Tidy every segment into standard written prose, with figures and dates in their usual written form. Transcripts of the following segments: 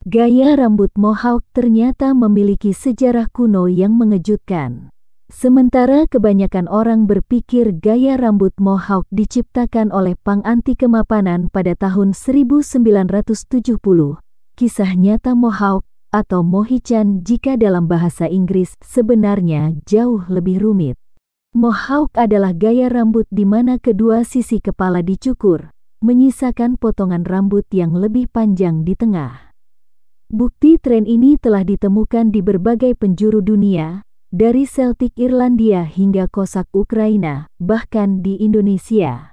Gaya rambut Mohawk ternyata memiliki sejarah kuno yang mengejutkan. Sementara kebanyakan orang berpikir gaya rambut Mohawk diciptakan oleh pang anti kemapanan pada tahun 1970, kisah nyata Mohawk atau Mohican jika dalam bahasa Inggris sebenarnya jauh lebih rumit. Mohawk adalah gaya rambut di mana kedua sisi kepala dicukur, menyisakan potongan rambut yang lebih panjang di tengah. Bukti tren ini telah ditemukan di berbagai penjuru dunia, dari Celtic Irlandia hingga Kosak Ukraina, bahkan di Indonesia.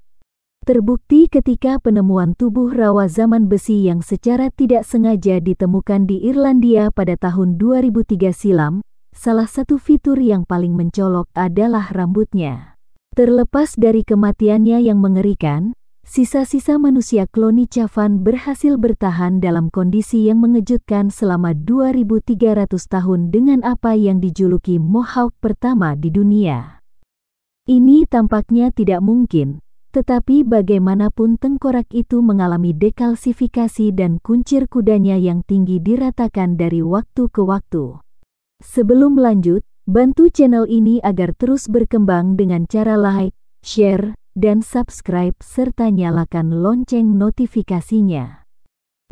Terbukti ketika penemuan tubuh rawa zaman besi yang secara tidak sengaja ditemukan di Irlandia pada tahun 2003 silam, salah satu fitur yang paling mencolok adalah rambutnya. Terlepas dari kematiannya yang mengerikan, sisa-sisa manusia kloni Chavan berhasil bertahan dalam kondisi yang mengejutkan selama 2.300 tahun dengan apa yang dijuluki Mohawk pertama di dunia. Ini tampaknya tidak mungkin, tetapi bagaimanapun tengkorak itu mengalami dekalsifikasi dan kuncir kudanya yang tinggi diratakan dari waktu ke waktu. Sebelum lanjut, bantu channel ini agar terus berkembang dengan cara like, share, dan subscribe serta nyalakan lonceng notifikasinya.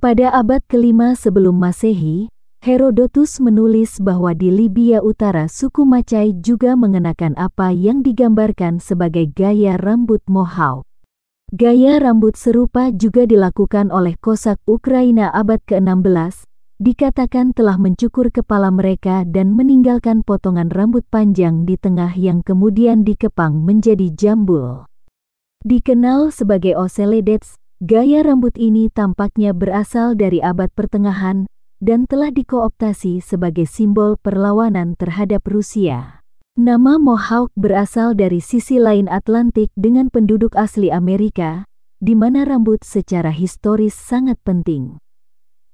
Pada abad ke-5 sebelum Masehi, Herodotus menulis bahwa di Libya Utara suku Macai juga mengenakan apa yang digambarkan sebagai gaya rambut Mohawk. Gaya rambut serupa juga dilakukan oleh Kosak Ukraina abad ke-16, dikatakan telah mencukur kepala mereka dan meninggalkan potongan rambut panjang di tengah yang kemudian dikepang menjadi jambul. Dikenal sebagai Oseledets, gaya rambut ini tampaknya berasal dari abad pertengahan dan telah dikooptasi sebagai simbol perlawanan terhadap Rusia. Nama Mohawk berasal dari sisi lain Atlantik dengan penduduk asli Amerika, di mana rambut secara historis sangat penting.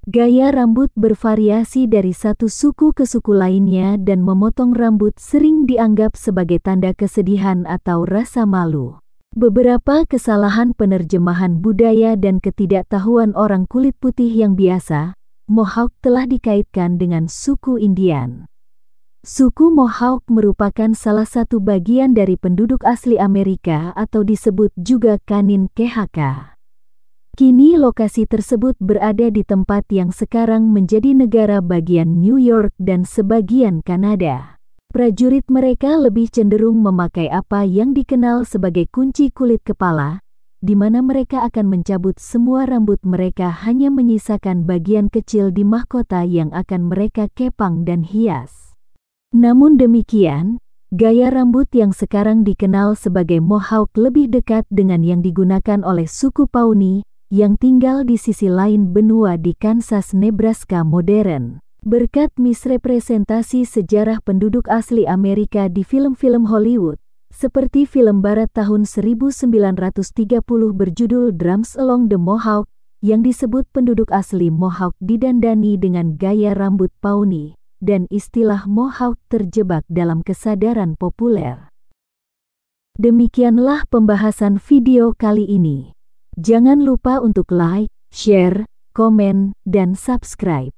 Gaya rambut bervariasi dari satu suku ke suku lainnya dan memotong rambut sering dianggap sebagai tanda kesedihan atau rasa malu. Beberapa kesalahan penerjemahan budaya dan ketidaktahuan orang kulit putih yang biasa, Mohawk telah dikaitkan dengan suku Indian. Suku Mohawk merupakan salah satu bagian dari penduduk asli Amerika atau disebut juga Kanin KHK. Kini lokasi tersebut berada di tempat yang sekarang menjadi negara bagian New York dan sebagian Kanada. Prajurit mereka lebih cenderung memakai apa yang dikenal sebagai kunci kulit kepala, di mana mereka akan mencabut semua rambut mereka hanya menyisakan bagian kecil di mahkota yang akan mereka kepang dan hias. Namun demikian, gaya rambut yang sekarang dikenal sebagai Mohawk lebih dekat dengan yang digunakan oleh suku Pawnee yang tinggal di sisi lain benua di Kansas, Nebraska modern. Berkat misrepresentasi sejarah penduduk asli Amerika di film-film Hollywood, seperti film barat tahun 1930 berjudul Drums Along the Mohawk, yang disebut penduduk asli Mohawk didandani dengan gaya rambut Pawnee, dan istilah Mohawk terjebak dalam kesadaran populer. Demikianlah pembahasan video kali ini. Jangan lupa untuk like, share, komen, dan subscribe.